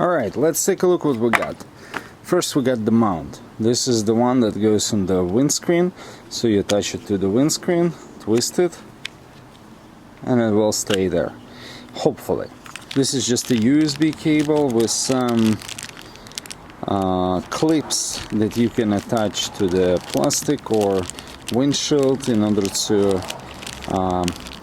Alright, let's take a look what we got. First we got the mount. This is the one that goes on the windscreen, so you attach it to the windscreen, twist it, and it will stay there, hopefully. This is just a USB cable with some clips that you can attach to the plastic or windshield in order to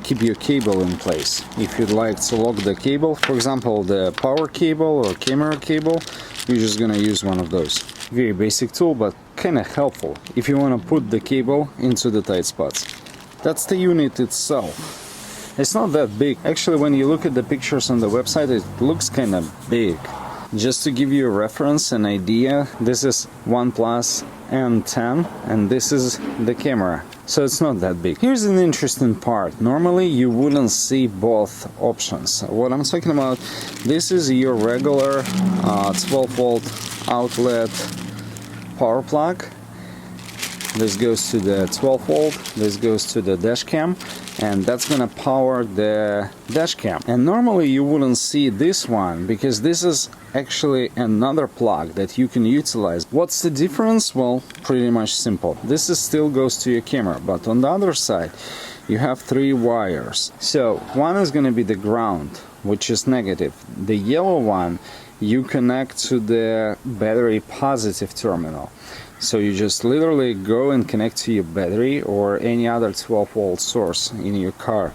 keep your cable in place. If you'd like to lock the cable, for example the power cable or camera cable, you're just gonna use one of those. Very basic tool, but kinda helpful if you want to put the cable into the tight spots. That's the unit itself. It's not that big. Actually, when you look at the pictures on the website, it looks kinda big. Just to give you a reference, an idea, this is OnePlus N10 and this is the camera. So it's not that big. Here's an interesting part. Normally you wouldn't see both options. What I'm talking about, this is your regular 12-volt outlet power plug. This goes to the 12-volt, this goes to the dash cam, and that's gonna power the dash cam. And normally you wouldn't see this one because this is actually another plug that you can utilize. What's the difference? Well, pretty much simple. This is still goes to your camera, but on the other side you have 3 wires. So one is gonna be the ground, which is negative. The yellow one you connect to the battery positive terminal. So you just literally go and connect to your battery or any other 12-volt source in your car.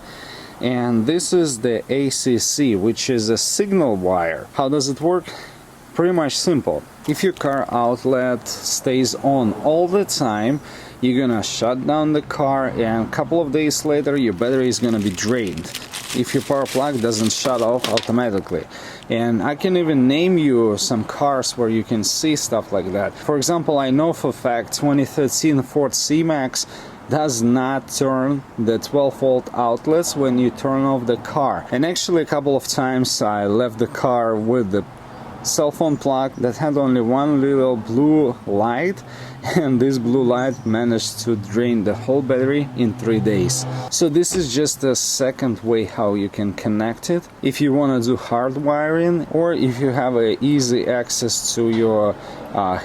And this is the ACC, which is a signal wire. How does it work? Pretty much simple. If your car outlet stays on all the time, you're gonna shut down the car and a couple of days later your battery is gonna be drained if your power plug doesn't shut off automatically. And I can even name you some cars where you can see stuff like that. For example, I know for a fact 2013 Ford C-Max does not turn the 12-volt outlets when you turn off the car. And actually a couple of times I left the car with the cell phone plug that had only one little blue light, and this blue light managed to drain the whole battery in 3 days. So this is just a second way how you can connect it if you want to do hard wiring, or if you have a easy access to your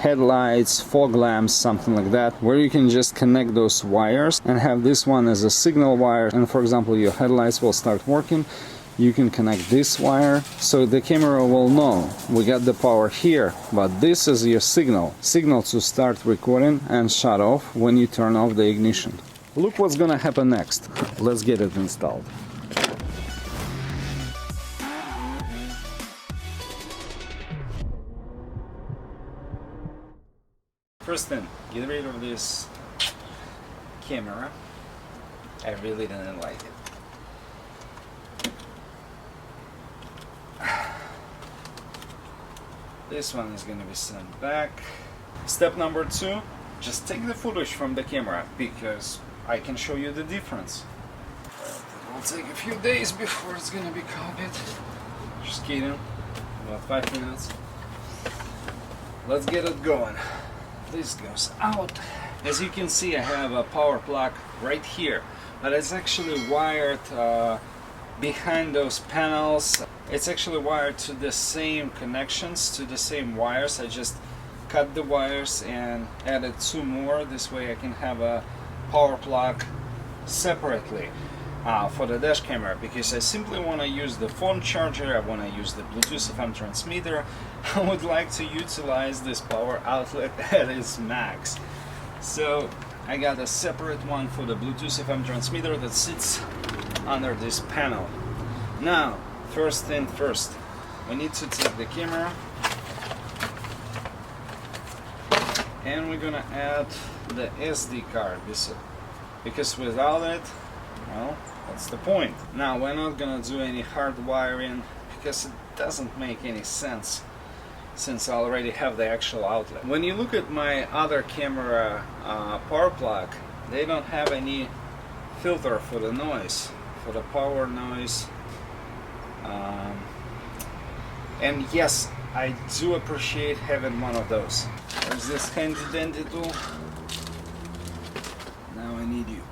headlights, fog lamps, something like that, where you can just connect those wires and have this one as a signal wire, and for example your headlights will start working. You can connect this wire so the camera will know we got the power here, but this is your signal to start recording and shut off when you turn off the ignition. Look what's gonna happen next. Let's get it installed. First thing, get rid of this camera. I really didn't like it. This one is going to be sent back. Step number 2, just take the footage from the camera because I can show you the difference. It will take a few days before it's going to be copied. Just kidding, about 5 minutes. Let's get it going. This goes out. As you can see, I have a power plug right here, but it's actually wired behind those panels. It's actually wired to the same connections, to the same wires. I just cut the wires and added 2 more. This way I can have a power plug separately for the dash camera, because I simply want to use the phone charger, I want to use the Bluetooth FM transmitter. I would like to utilize this power outlet at its max. So I got a separate one for the Bluetooth FM transmitter that sits under this panel. Now, first thing first, we need to take the camera and we're gonna add the SD card, because without it, well, what's the point? Now, we're not gonna do any hard wiring because it doesn't make any sense since I already have the actual outlet. When you look at my other camera power plug, they don't have any filter for the noise, for the power noise. And yes, I do appreciate having one of those. There's this handy dandy tool. Now I need you.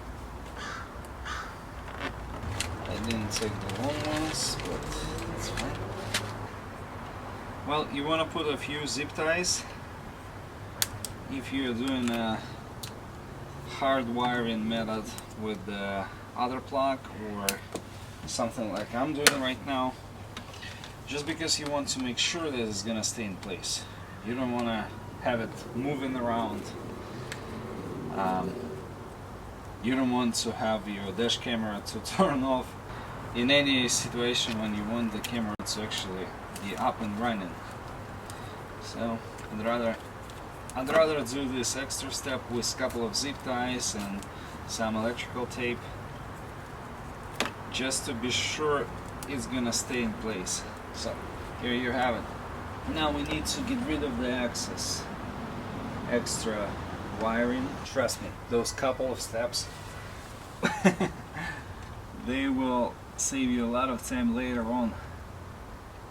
I didn't take the long ones, but that's fine. Well, you want to put a few zip ties if you're doing a hard wiring method with the other plug or something like I'm doing right now, just because you want to make sure that it's gonna stay in place. You don't want to have it moving around. You don't want to have your dash camera to turn off in any situation when you want the camera to actually be up and running. So I'd rather do this extra step with a couple of zip ties and some electrical tape, just to be sure it's gonna stay in place. So here you have it. Now we need to get rid of the excess extra wiring. Trust me, those couple of steps they will save you a lot of time later on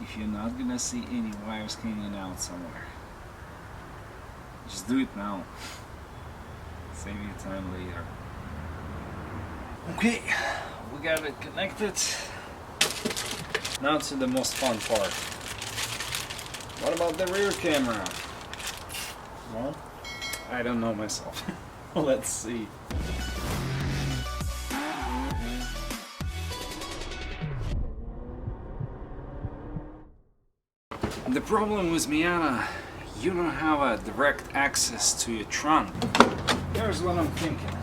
if you're not gonna see any wires hanging out somewhere. Just do it now. Save you time later. Okay, we got it connected. Now to the most fun part. What about the rear camera? Well, I don't know myself. Let's see. The problem with Miata, you don't have a direct access to your trunk. Here's what I'm thinking.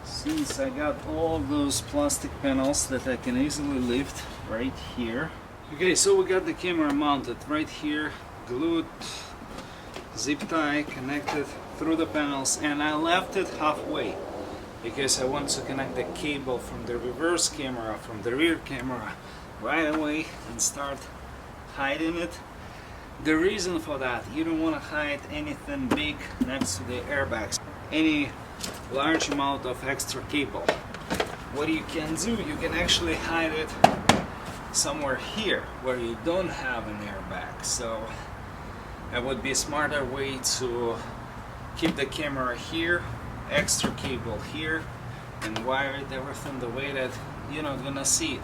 Since I got all those plastic panels that I can easily lift right here. Okay, so we got the camera mounted right here, glued, zip tie connected through the panels, and I left it halfway because I want to connect the cable from the reverse camera, from the rear camera right away and start hiding it. The reason for that, you don't want to hide anything big next to the airbags, any large amount of extra cable. What you can do, you can actually hide it somewhere here where you don't have an airbag. So that would be a smarter way to keep the camera here, extra cable here, and wire it everything the way that you're not gonna see it.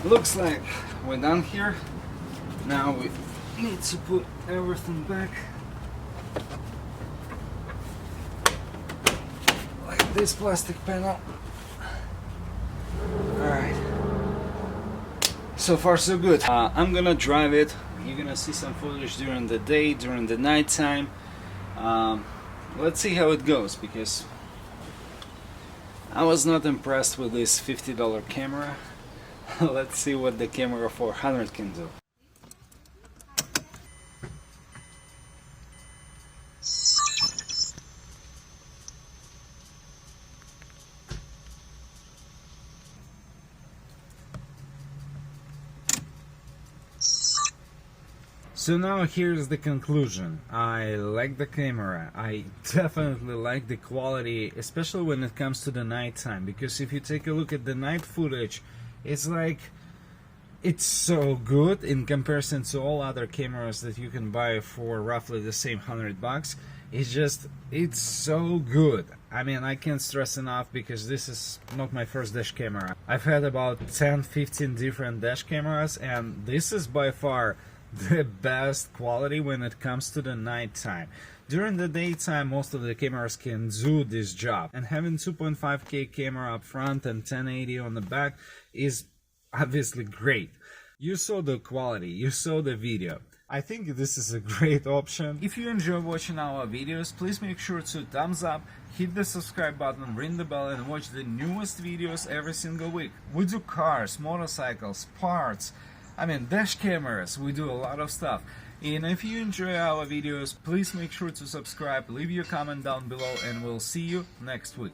Looks like we're done here. Now we need to put everything back like this plastic panel. Alright, so far so good. I'm gonna drive it. You're gonna see some footage during the day, during the night time. Let's see how it goes, because I was not impressed with this $50 camera. Let's see what the camera 400 can do. So now here's the conclusion. I like the camera. I definitely like the quality, especially when it comes to the nighttime, because if you take a look at the night footage, it's like, it's so good in comparison to all other cameras that you can buy for roughly the same $100. It's so good. I mean, I can't stress enough, because this is not my first dash camera. I've had about 10-15 different dash cameras, and this is by far the best quality when it comes to the nighttime. During the daytime, most of the cameras can do this job, and having 2.5K camera up front and 1080 on the back is obviously great. You saw the quality, you saw the video. I think this is a great option. If you enjoy watching our videos, please make sure to thumbs up, hit the subscribe button, ring the bell, and watch the newest videos every single week. We do cars, motorcycles, parts, I mean dash cameras, we do a lot of stuff. And if you enjoy our videos, please make sure to subscribe, leave your comment down below, and we'll see you next week.